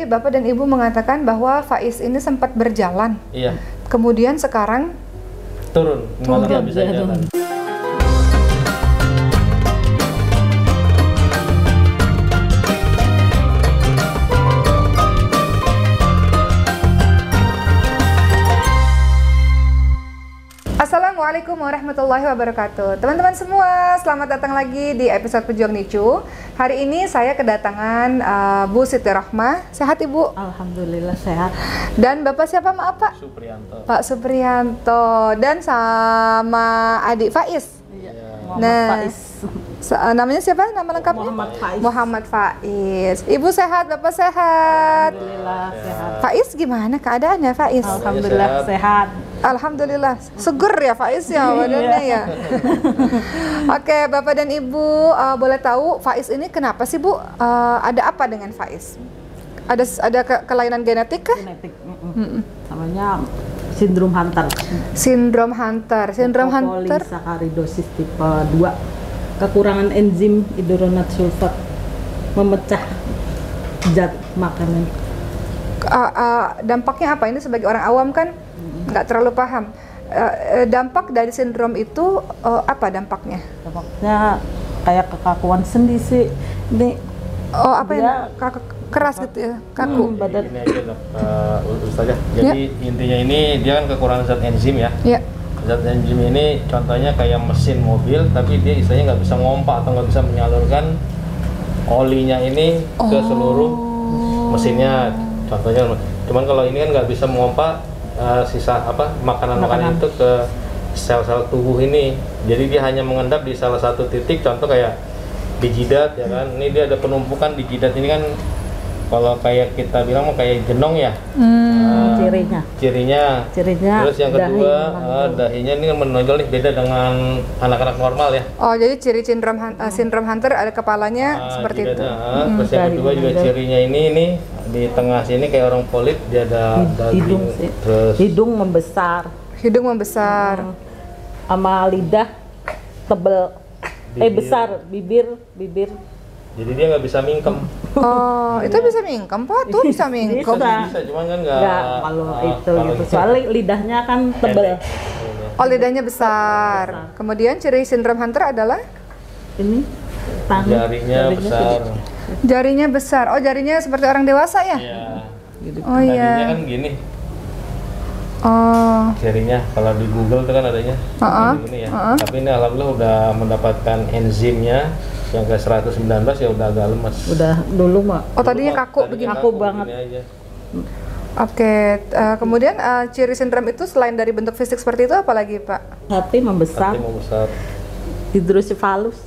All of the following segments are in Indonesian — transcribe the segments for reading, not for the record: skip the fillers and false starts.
Bapak dan Ibu mengatakan bahwa Faiz ini sempat berjalan. Iya. Kemudian sekarang Turun, malah nggak bisa Turun. jalan. Assalamualaikum warahmatullahi wabarakatuh. Teman-teman semua, selamat datang lagi di episode Pejuang Nicu. Hari ini saya kedatangan Bu Siti Rohmah. Sehat Ibu? Alhamdulillah sehat. Dan Bapak siapa, maaf Pak? Supriyanto. Pak Supriyanto. Dan sama adik Faiz. Iya. Nah, Muhammad Faiz. Namanya siapa? Nama lengkapnya? Muhammad Faiz. Muhammad Faiz. Ibu sehat, Bapak sehat. Alhamdulillah sehat. Faiz gimana keadaannya Faiz? Alhamdulillah sehat. Alhamdulillah, seger ya Faiz ya badannya ya. Oke, Bapak dan Ibu, boleh tahu Faiz ini kenapa sih Bu? Ada apa dengan Faiz? Ada kelainan genetik kah? Genetik. Namanya sindrom Hunter. Sindrom Hunter. Sindrom Hunter. Polisakaridosis tipe 2. Kekurangan enzim hidronat sulfat memecah zat makanan. Dampaknya apa? Ini sebagai orang awam kan nggak terlalu paham. Dampak dari sindrom itu apa dampaknya? Dampaknya kayak kekakuan sendi sih. Ini Apa dia, yang keras gitu ya, kaku. badan. Ini aja dok, Ustazah. Jadi intinya ini dia kan kekurangan zat enzim ya. Ya. Zat enzim ini contohnya kayak mesin mobil, tapi dia istilahnya nggak bisa ngompak atau nggak bisa menyalurkan olinya ini ke seluruh mesinnya. Contohnya, cuman kalau ini kan nggak bisa mengompak sisa makanan-makanan itu ke sel-sel tubuh ini. Jadi dia hanya mengendap di salah satu titik. Contoh kayak di jidat ya kan. Ini dia ada penumpukan di jidat ini kan. Kalau kayak kita bilang mau kayak jenong ya. Cirinya. Cirinya. Terus yang kedua dahinya ini menonjol nih, beda dengan anak-anak normal ya. Oh, jadi ciri sindrom Hunter ada kepalanya seperti itu. Terus yang kedua juga cirinya ini di tengah sini kayak orang polip, dia ada hidung daging, sih. terus Hidung membesar. Hidung membesar. Sama lidah tebel. Besar, bibir. jadi dia nggak bisa mingkem. Oh, itu bisa mingkem Pak? Tuh bisa mingkem. Bisa, cuman kan nggak Kalau itu gitu. Soalnya lidahnya kan tebel. Oh, lidahnya besar. Kemudian ciri sindrom Hunter adalah Ini tangan. jarinya besar. jarinya besar. Oh, jarinya seperti orang dewasa ya? Iya. Oh Tadinya iya. kan gini Oh. jarinya, kalau di Google itu kan adanya gini ya. Tapi ini alhamdulillah udah mendapatkan enzimnya yang ke 119, ya udah agak lemas. Udah dulu mah. Oh, tadinya kaku begini. Kaku banget. Gini aja. Oke, kemudian ciri sindrom itu selain dari bentuk fisik seperti itu apa lagi, Pak? Hati membesar, Hati mau besar. hidrosefalus.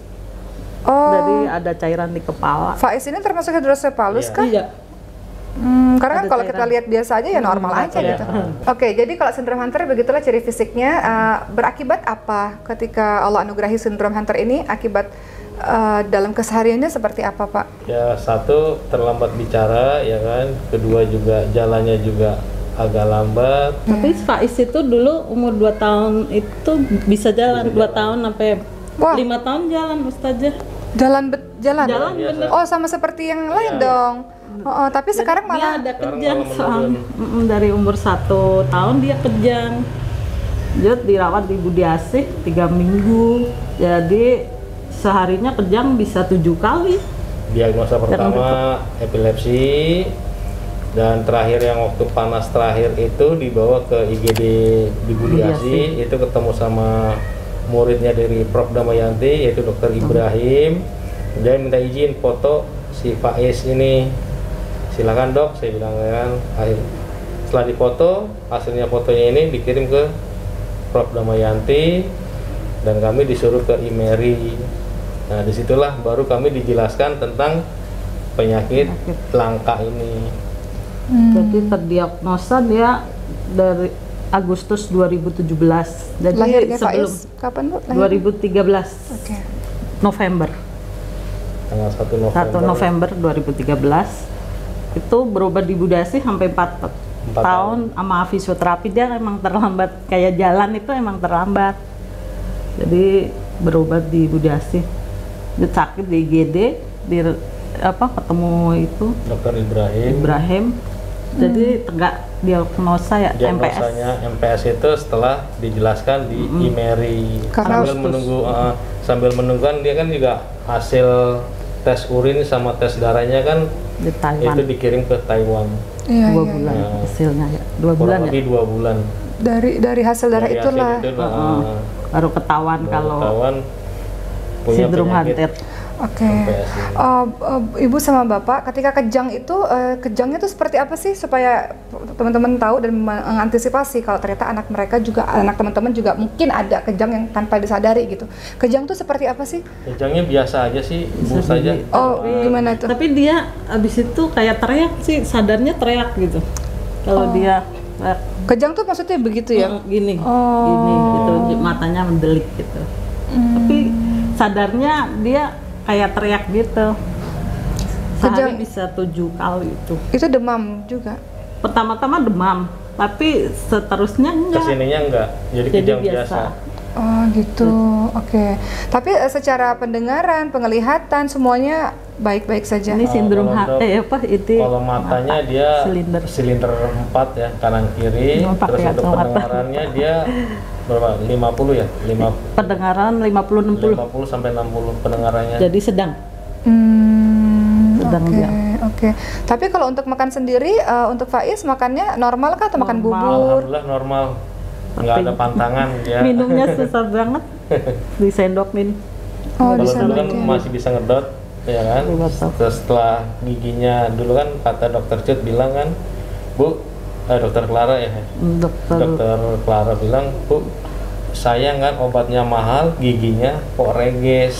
Oh, Jadi ada cairan di kepala. Faiz ini termasuk hidrosefalus kah? Iya. Karena kan Ada kalau cairan. kita lihat biasa aja ya normal aja iya. gitu. Oke, jadi kalau sindrom Hunter begitulah ciri fisiknya. Berakibat apa ketika Allah anugerahi sindrom Hunter ini? Akibat dalam kesehariannya seperti apa, Pak? Ya, satu terlambat bicara ya kan, kedua juga jalannya juga agak lambat. Tapi Faiz itu dulu umur 2 tahun itu bisa jalan. 2 tahun sampai Wah. 5 tahun jalan Ustazah. Jalan. Jalan biasa. bener. Oh, sama seperti yang lain dong. Oh, tapi sekarang Dia malah ada Sekarang kejang malah soalnya. Dari umur 1 tahun dia kejang. Dia dirawat di Budi Asih 3 minggu. Jadi seharinya kejang bisa 7 kali. Diagnosa pertama epilepsi, dan terakhir yang waktu panas terakhir itu dibawa ke IGD di Budi Asih. Itu ketemu sama muridnya dari Prof Damayanti, yaitu Dr. Ibrahim. Dia minta izin foto si Faiz ini. Silakan dok, saya bilang kan. Setelah difoto, hasilnya fotonya ini dikirim ke Prof Damayanti dan kami disuruh ke IMERI. Nah, disitulah baru kami dijelaskan tentang penyakit langka ini. Jadi terdiagnosa dia dari Agustus 2017. Jadi lahirnya sebelum Faiz kapan, Bu? Lahir? 2013 Oke. November. Tanggal 1 November. 1 November 2013 itu berobat di Budi Asih sampai 4 tahun sama fisioterapi. Dia emang terlambat, kayak jalan itu emang terlambat. Jadi berobat di Budi Asih. Dia sakit di IGD, ketemu itu Dokter Ibrahim. Ibrahim. Jadi tegak diagnosa ya MPS. Diagnosanya MPS itu setelah dijelaskan di IMERI. Karena sambil menunggu kan dia kan juga hasil tes urin sama tes darahnya kan Di Taiwan. itu dikirim ke Taiwan. Iya, 2 iya, bulan iya. hasilnya ya. 2 bulan Kurang ya. lebih 2 bulan. Dari hasil darah Dari itulah. hasil itu, Baru ketahuan kalau ketahuan punya sindrom penyakit Hunter. Oke. MPS ini. Ibu sama Bapak ketika kejang itu kejangnya itu seperti apa sih supaya teman-teman tahu dan mengantisipasi kalau ternyata anak mereka juga anak teman-teman juga mungkin ada kejang yang tanpa disadari gitu. Kejang tuh seperti apa sih? Kejangnya biasa aja sih, Bu saja. Oh, gimana tuh? Tapi dia abis itu kayak teriak sih, sadarnya teriak gitu. Kalau dia teriak, Kejang tuh maksudnya begitu ya? gini, Oh. gini gitu, matanya mendelik gitu. Tapi sadarnya dia kayak teriak gitu. Sehari Kejang- bisa 7 kali itu. Itu demam juga. Pertama-tama demam, tapi seterusnya enggak. Kesininya enggak, jadi Jadi kejang biasa. biasa. Oh gitu, oke. Tapi secara pendengaran, penglihatan semuanya baik-baik saja. Ini sindrom kalau dok- itu Kalau matanya dia silinder 4 ya, kanan kiri. Empat Terus ya, untuk kalau mata. pendengarannya dia berapa? 50 ya? pendengaran 50-60. 50 sampai 60 pendengarannya. Jadi sedang. Sedang Oke, dia. oke. Tapi kalau untuk makan sendiri, untuk Faiz makannya normal kah atau makan Normal. bubur? Alhamdulillah normal. Nggak ada pantangan ya. Minumnya susah banget. Disendokin. Oh, di Kalau sana dulu kan aja. masih bisa ngedot, ya kan? Ngedot. Terus setelah giginya dulu kan kata dokter Cut bilang kan, Bu, dokter Clara ya, dokter Clara bilang, Bu, sayang kan obatnya mahal, giginya kok reges.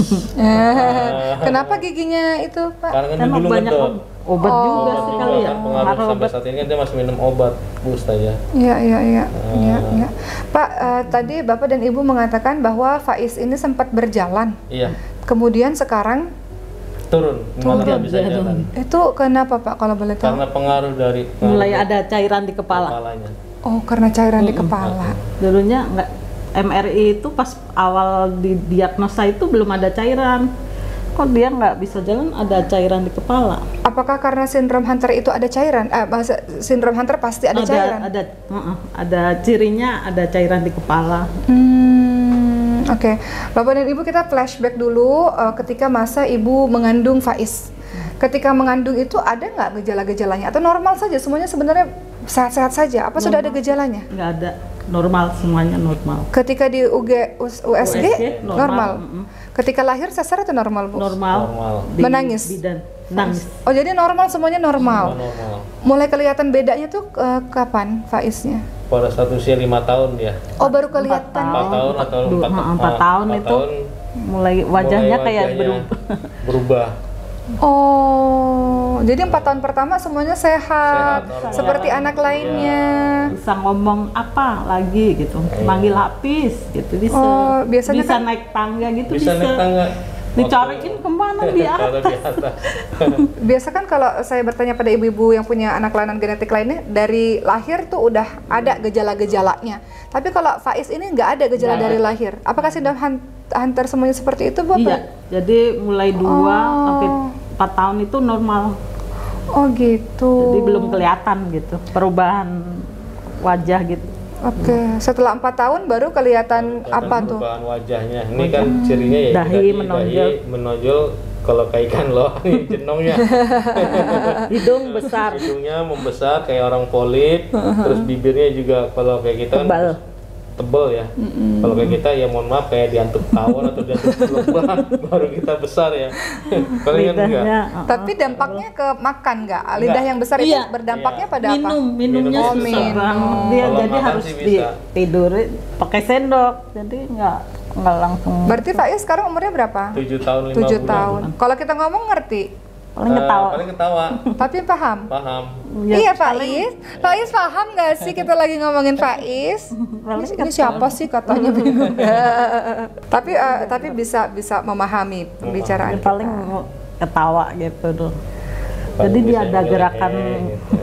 Kenapa giginya itu, Pak? Karena kan Kan dulu banyak ngedot. obat juga Obat sih juga kali ya. kan pengaruh Pengaruh sampai obat. saat ini kan dia masih minum obat, Bu saya. Iya, iya, iya. Iya, iya. Pak, tadi Bapak dan Ibu mengatakan bahwa Faiz ini sempat berjalan. Iya, Kemudian sekarang turun, malah nggak bisa Turun. jalan. itu kenapa, Pak, kalau boleh tahu? Karena pengaruh dari Mulai ada cairan di kepala. kepalanya. Oh, karena cairan di kepala. Dulunya enggak, MRI itu pas awal didiagnosa itu belum ada cairan. Kok dia nggak bisa jalan, ada cairan di kepala. Apakah karena sindrom Hunter itu ada cairan? Sindrom Hunter pasti ada cairan. Ada cirinya, ada cairan di kepala. Oke. Bapak dan Ibu, kita flashback dulu ketika masa Ibu mengandung Faiz. Ketika mengandung itu ada nggak gejala-gejalanya atau normal saja? Semuanya sebenarnya sehat-sehat saja. Apa sudah ada gejalanya? Nggak ada, normal, semuanya normal. Ketika di USG normal. Mm-mm. Ketika lahir sesar itu normal, Bu? Normal. Normal. Menangis? Bidan. Nangis. Oh, jadi normal, semuanya normal. Normal. Mulai kelihatan bedanya tuh kapan Faiznya? Pada saat usia 5 tahun dia. Oh, baru kelihatan. 4 tahun atau 4 tahun itu mulai wajahnya kayak berubah. Oh, jadi 4 tahun pertama semuanya sehat, normal. seperti anak lainnya. Bisa ngomong apa lagi gitu, manggil Hafiz gitu bisa. Oh, biasanya bisa kan- naik tangga gitu, Bisa naik tangga. dicariin kemana di Kalau di atas. atas. Biasa kan kalau saya bertanya pada ibu-ibu yang punya anak kelainan genetik lainnya, dari lahir tuh udah ada gejala-gejalanya. Tapi kalau Faiz ini nggak ada gejala Nggak dari lahir. Apakah sindrom Hunter semuanya seperti itu, Bapak? Iya, jadi mulai 2 sampai 4 tahun itu normal. Oh gitu. Jadi belum kelihatan gitu perubahan wajah gitu. Oke, setelah 4 tahun baru kelihatan apa tuh? Perubahan wajahnya. Ini kan cirinya ya Dahi tadi, menonjol. menonjol kalau kayak ikan loh, ini jenongnya. Hidung besar. Hidungnya membesar kayak orang polip, terus bibirnya juga kalau kayak kita Tebal. kan tebel ya. Kalau kayak kita ya mohon maaf kayak diantuk tawon atau diantuk lebah baru kita besar ya. Paling kan enggak. Lidahnya Tapi dampaknya ke makan nggak? Lidah yang besar itu Iya. berdampaknya Iya. pada apa? minumnya Minum susah susah. banget dia, Kalau jadi makan harus sih bisa. tidurin pakai sendok, jadi nggak langsung. Berarti Faiz sekarang umurnya berapa? 7 tahun 5 7 bulan. tahun. Kalau kita ngomong ngerti, Paling ketawa. Paling ketawa. tapi paham. Paham. Iya Faiz, Faiz paham nggak sih kita lagi ngomongin Faiz? Ini siapa sih katanya bingung. Tapi bisa memahami pembicaraan Dia paling kita. ketawa gitu tuh. Paling Jadi dia bisa ada nyeleh, gerakan gitu.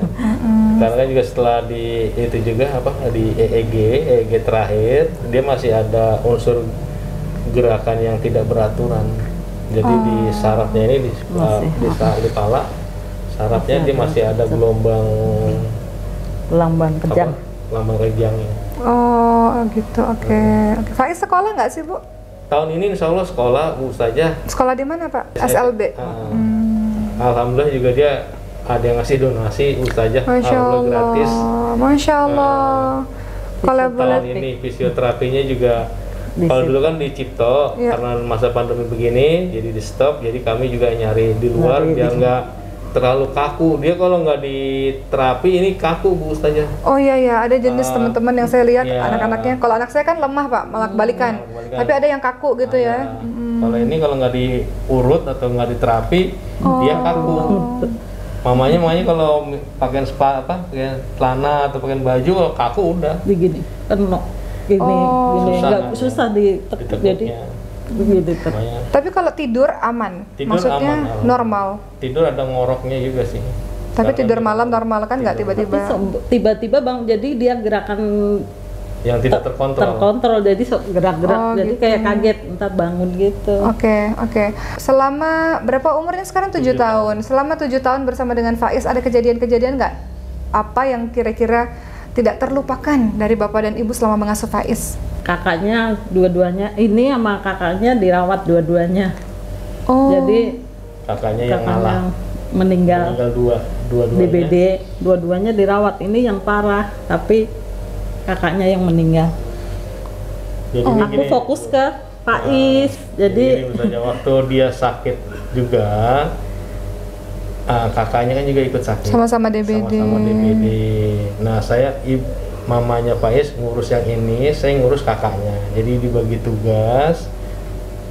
Karena kan juga setelah di itu juga apa di EEG terakhir dia masih ada unsur gerakan yang tidak beraturan. Jadi di sarafnya ini di pala sarafnya dia masih ada gelombang kejang. Gelombang kejangnya. Oh gitu, oke. Faiz sekolah nggak sih Bu? Tahun ini insya Allah sekolah Bu Ustazah. Sekolah di mana Pak? SLB? Alhamdulillah juga dia ada yang ngasih donasi Ustazah. Masya Allah, gratis. Masya Allah. Kalau Tahun ini fisioterapinya juga, kalau dulu kan di Cipto, karena masa pandemi begini, jadi di stop. Jadi kami juga nyari di luar biar nggak terlalu kaku. Dia kalau nggak di terapi ini kaku Bu Ustazah. Oh iya, ada jenis teman-teman yang saya lihat anak-anaknya. Kalau anak saya kan lemah Pak, malah kebalikan. Tapi ada yang kaku gitu ya. Kalau ini kalau nggak diurut atau nggak diterapi, dia kaku. Mamanya kalau pakai pakai celana atau pakai baju, kalau kaku udah. Begini, gini, nggak susah jadi. Begitu. Tapi kalau tidur aman, maksudnya aman, normal. Tidur ada ngoroknya juga sih. Tapi tidur malam normal kan, nggak tiba-tiba Bang, jadi dia gerakan yang tidak terkontrol, jadi gerak-gerak, jadi gitu. Kayak kaget entar bangun gitu. Oke. Selama berapa umurnya sekarang? 7 tahun. Selama 7 tahun bersama dengan Faiz, ada kejadian-kejadian nggak? Apa yang kira-kira tidak terlupakan dari Bapak dan Ibu selama mengasuh Faiz? Kakaknya dua-duanya, ini sama kakaknya dirawat dua-duanya. Jadi kakaknya yang meninggal dua-duanya. DBD, dua-duanya dirawat. Ini yang parah, tapi kakaknya yang meninggal. Jadi aku fokus ke Faiz. Jadi misalnya waktu dia sakit juga, kakaknya kan juga ikut sakit. Sama-sama DBD. Nah, mamanya Faiz ngurus yang ini, saya ngurus kakaknya. Jadi dibagi tugas.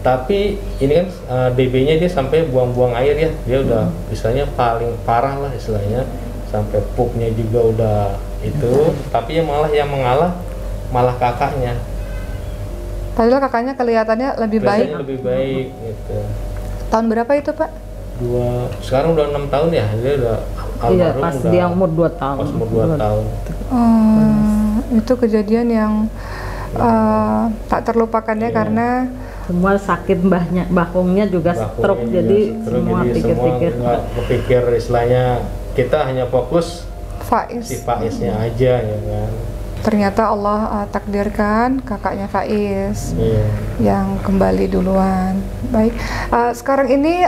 Tapi ini kan DB-nya dia sampai buang-buang air ya. Dia udah misalnya paling parah lah istilahnya. Sampai pupnya juga udah itu. Tapi yang mengalah malah kakaknya. Padahal kakaknya kelihatannya lebih baik. Lebih baik gitu. Tahun berapa itu Pak? Sekarang udah 6 tahun ya. Dia udah almarhum. Pas dia umur 2 tahun. Pas umur 2 tahun. Itu kejadian yang tak terlupakan ya, karena semua sakit bakungnya juga stroke, jadi semua pikir-pikir. Kepikir istilahnya kita hanya fokus Faiz. Si Faiznya aja ya kan. Ternyata Allah takdirkan kakaknya Faiz yang kembali duluan. Baik, sekarang ini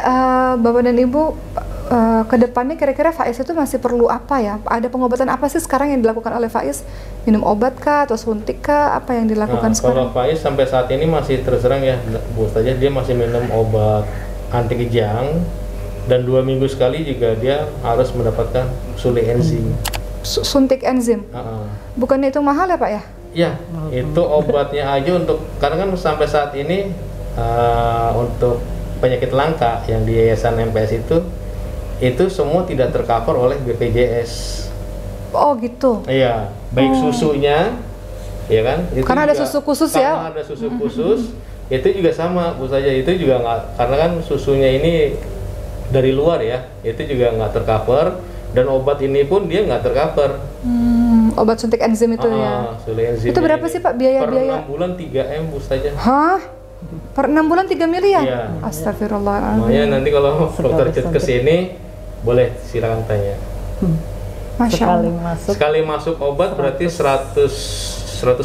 Bapak dan Ibu, kedepannya kira-kira Faiz itu masih perlu apa ya? Ada pengobatan apa sih sekarang yang dilakukan oleh Faiz? Minum obat kah atau suntik kah? Apa yang dilakukan sekarang? Kalau Faiz sampai saat ini masih terus terang ya Bu Ustazah, dia masih minum obat anti kejang, dan 2 minggu sekali juga dia harus mendapatkan suntik enzim. Suntik enzim? Bukannya itu mahal ya Pak ya? Ya, itu obatnya aja karena kan sampai saat ini untuk penyakit langka yang di Yayasan MPS itu semua tidak tercover oleh BPJS. Oh gitu? Iya, baik susunya, ya kan? Itu karena juga, ada susu khusus ya? Karena ada susu khusus, itu juga sama Bu saja, itu juga nggak, karena kan susunya ini dari luar ya, itu juga nggak tercover, dan obat ini pun dia nggak tercover. Obat suntik enzim itu ya? Enzim itu berapa sih Pak biaya-biaya? Per 6 bulan 3M Bu saja. Hah? Per 6 bulan 3 miliar? Iya. Astagfirullahaladzim. Makanya nanti kalau dokter Cut kesini, boleh silakan tanya. Masya Allah. Sekali masuk obat berarti 100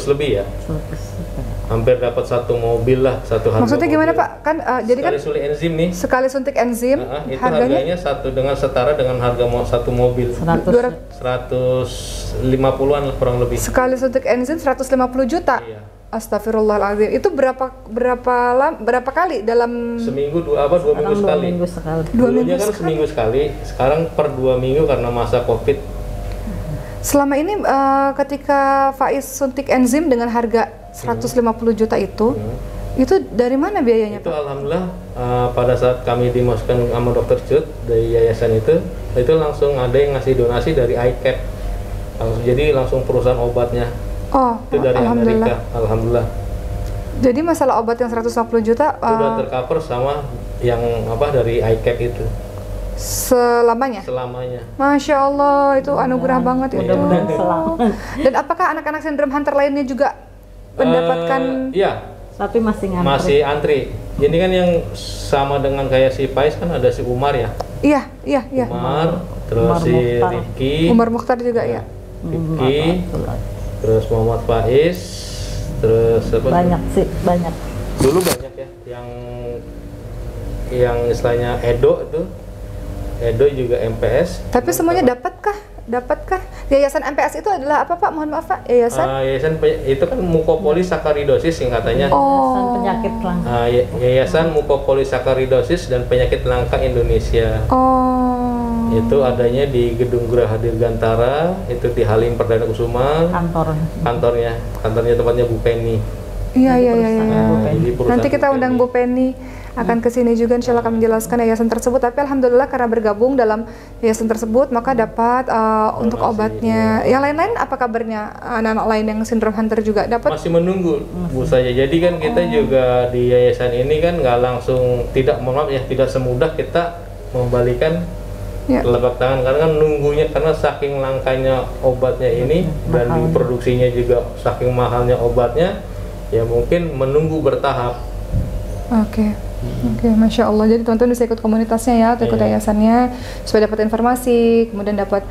lebih ya. Hampir dapat 1 mobil lah, 1 harga. Maksudnya gimana Pak? Kan jadi sekali suntik enzim nih. Sekali suntik enzim, itu harganya setara dengan harga 1 mobil. 150-an lah kurang lebih. Sekali suntik enzim 150 juta. Iya. Astagfirullahaladzim. Itu berapa kali dalam seminggu? 2 minggu sekali. 2 Dulunya minggu kan seminggu sekali, sekarang per 2 minggu karena masa Covid. Selama ini ketika Faiz suntik enzim dengan harga 150 juta itu dari mana biayanya itu Pak? Alhamdulillah pada saat kami dimasukkan sama dokter Cut dari yayasan itu langsung ada yang ngasih donasi dari iCap. Jadi langsung perusahaan obatnya. Itu dari Amerika. Alhamdulillah. Jadi masalah obat yang 150 juta sudah tercover sama yang dari iCap itu. Selamanya? Masya Allah, itu anugerah banget itu. Mudah-mudahan selamat. Dan apakah anak-anak sindrom Hunter lainnya juga mendapatkan? Iya. Tapi masih antri. ini kan yang sama dengan kayak si Faiz kan ada si Umar ya. Iya, iya, iya. Umar, terus Umar si Mukhtar. Rifki, Umar Mukhtar juga ya. Rifki, terus Muhammad Faiz, terus apa? Banyak sih, banyak. Dulu banyak ya yang istilahnya Edo itu. Edo juga MPS. Tapi semuanya dapatkah? Dapatkah? Yayasan MPS itu adalah apa Pak? Mohon maaf Pak, yayasan? Yayasan itu kan mukopolisakaridosis singkatannya. Yayasan penyakit langka. Yayasan mukopolisakaridosis dan penyakit langka Indonesia. Oh. Itu adanya di Gedung Geraha Dirgantara, itu di Halim Perdana Kusuma. Kantornya tempatnya Bu Penny. Iya, iya, iya, iya. Nanti kita Bu undang Penny. Bu Penny akan ke sini juga, insya Allah akan menjelaskan yayasan tersebut. Tapi alhamdulillah karena bergabung dalam yayasan tersebut maka dapat untuk obatnya. Yang lain-lain apa kabarnya? Anak-anak lain yang sindrom Hunter juga dapat? Masih menunggu Bu saja. Jadi kan kita juga di yayasan ini kan nggak langsung, tidak, mohon maaf ya, tidak semudah kita membalikan telapak tangan, karena kan nunggunya, karena saking langkanya obatnya ini dan diproduksinya juga saking mahalnya obatnya, ya mungkin menunggu bertahap. Oke. Oke, Masya Allah. Jadi teman-teman bisa ikut komunitasnya ya, atau ikut yayasannya supaya dapat informasi, kemudian dapat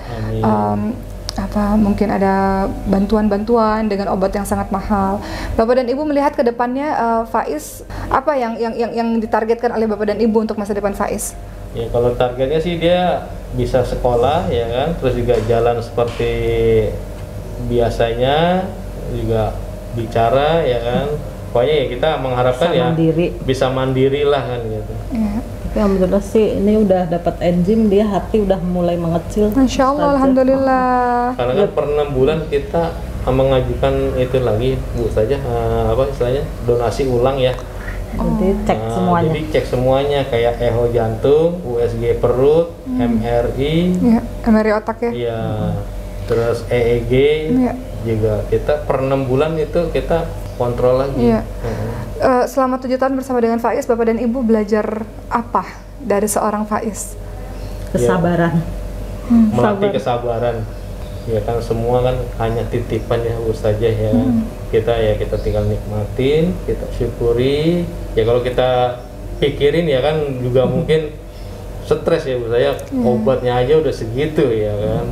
mungkin ada bantuan-bantuan dengan obat yang sangat mahal. Bapak dan Ibu melihat ke depannya Faiz, apa yang ditargetkan oleh Bapak dan Ibu untuk masa depan Faiz? Ya kalau targetnya sih dia bisa sekolah ya kan, terus juga jalan seperti biasanya, juga bicara ya kan. Pokoknya ya kita mengharapkan bisa mandiri lah kan gitu. Ya. Tapi alhamdulillah sih ini udah dapat enzim, dia hati udah mulai mengecil. Masya Allah, alhamdulillah. Karena kan per 6 bulan kita mengajukan itu lagi Bu saja, apa istilahnya, donasi ulang ya. Jadi cek semuanya. Jadi cek semuanya kayak echo jantung, USG perut, MRI, Ya, MRI otak ya. Iya. Terus EEG juga kita per 6 bulan itu kita kontrol lagi. Iya. Selama 7 tahun bersama dengan Faiz, Bapak dan Ibu belajar apa dari seorang Faiz? Kesabaran. Melatih kesabaran. Ya kan semua kan hanya titipan ya Ustazah ya. Kita tinggal nikmatin, kita syukuri. Ya kalau kita pikirin ya kan juga mungkin stres ya Ustazah. Obatnya aja udah segitu ya kan.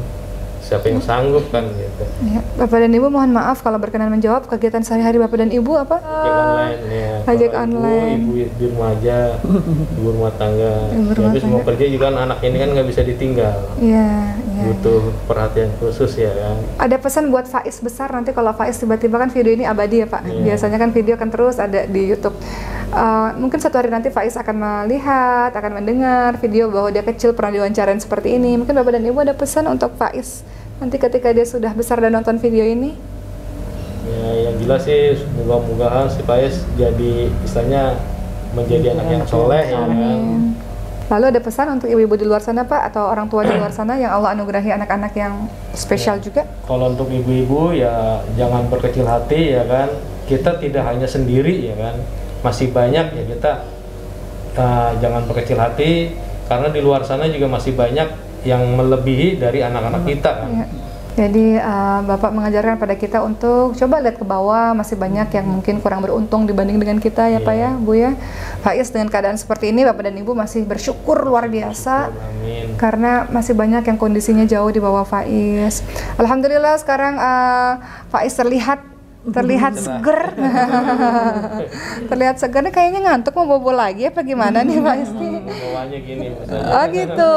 Siapa yang sanggup kan gitu. Ya, Bapak dan Ibu mohon maaf kalau berkenan menjawab kegiatan sehari-hari Bapak dan Ibu apa? Ojek online ya. Ojek online. Ibu di rumah aja, ibu rumah tangga. Habis mau kerja juga kan anak ini kan nggak bisa ditinggal. Iya. Butuh perhatian khusus ya kan. Ada pesan buat Faiz besar nanti kalau Faiz tiba-tiba kan video ini abadi ya Pak. Biasanya kan video kan terus ada di YouTube. Mungkin suatu hari nanti Faiz akan melihat, akan mendengar video bahwa dia kecil pernah diwawancarain seperti ini. Mungkin Bapak dan Ibu ada pesan untuk Faiz nanti ketika dia sudah besar dan nonton video ini? Ya, yang jelas sih moga-mogaan si Faiz jadi istilahnya menjadi anak yang soleh ya kan. Lalu ada pesan untuk ibu-ibu di luar sana Pak, atau orang tua di luar sana yang Allah anugerahi anak-anak yang spesial juga? Kalau untuk ibu-ibu ya jangan berkecil hati ya kan. Kita tidak hanya sendiri ya kan. Masih banyak ya kita, jangan berkecil hati, karena di luar sana juga masih banyak yang melebihi dari anak-anak kita kan. Ya. Jadi Bapak mengajarkan pada kita untuk coba lihat ke bawah, masih banyak yang mungkin kurang beruntung dibanding dengan kita ya Pak ya, Bu ya. Faiz dengan keadaan seperti ini Bapak dan Ibu masih bersyukur luar biasa. Amin. Karena masih banyak yang kondisinya jauh di bawah Faiz. Alhamdulillah sekarang Faiz terlihat seger. Terlihat seger nih, kayaknya ngantuk mau bobo lagi apa gimana nih Pak Iski? Bawahnya gini. Oh gitu.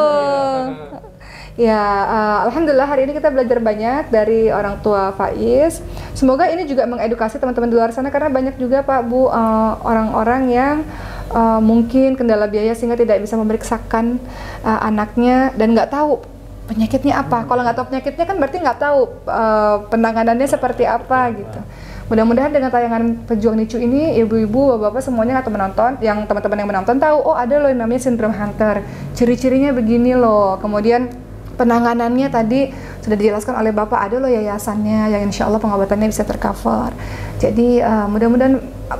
Ya, alhamdulillah hari ini kita belajar banyak dari orang tua Faiz. Semoga ini juga mengedukasi teman-teman di luar sana, karena banyak juga Pak Bu orang-orang yang mungkin kendala biaya sehingga tidak bisa memeriksakan anaknya dan nggak tahu penyakitnya apa. Kalau nggak tahu penyakitnya kan berarti nggak tahu penanganannya seperti apa gitu. Mudah-mudahan dengan tayangan Pejuang Nicu ini, ibu-ibu, bapak-bapak semuanya atau menonton, yang teman-teman yang menonton tahu, oh ada loh yang namanya sindrom Hunter, ciri-cirinya begini loh. Kemudian penanganannya tadi sudah dijelaskan oleh Bapak, ada loh yayasannya yang insya Allah pengobatannya bisa tercover. Jadi mudah-mudahan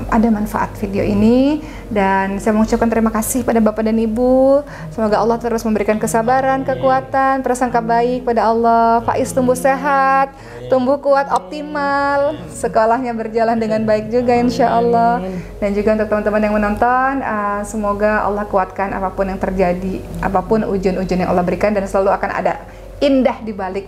ada manfaat video ini, dan saya mengucapkan terima kasih pada Bapak dan Ibu. Semoga Allah terus memberikan kesabaran, kekuatan, prasangka baik pada Allah. Faiz tumbuh sehat, tumbuh kuat, optimal, sekolahnya berjalan dengan baik juga insya Allah. Dan juga untuk teman-teman yang menonton, semoga Allah kuatkan apapun yang terjadi, apapun ujian-ujian yang Allah berikan, dan selalu akan ada indah di balik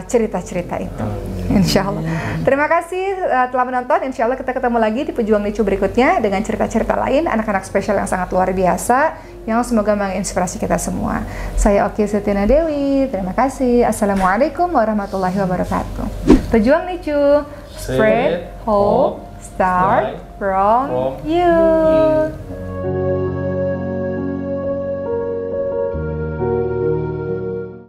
cerita-cerita itu, insya Allah. Terima kasih telah menonton. Insya Allah kita ketemu lagi di Pejuang Nicu berikutnya dengan cerita-cerita lain, anak-anak spesial yang sangat luar biasa, yang semoga menginspirasi kita semua. Saya Oki Setina Dewi, terima kasih. Assalamualaikum warahmatullahi wabarakatuh. Pejuang Nicu, spread hope, start from you.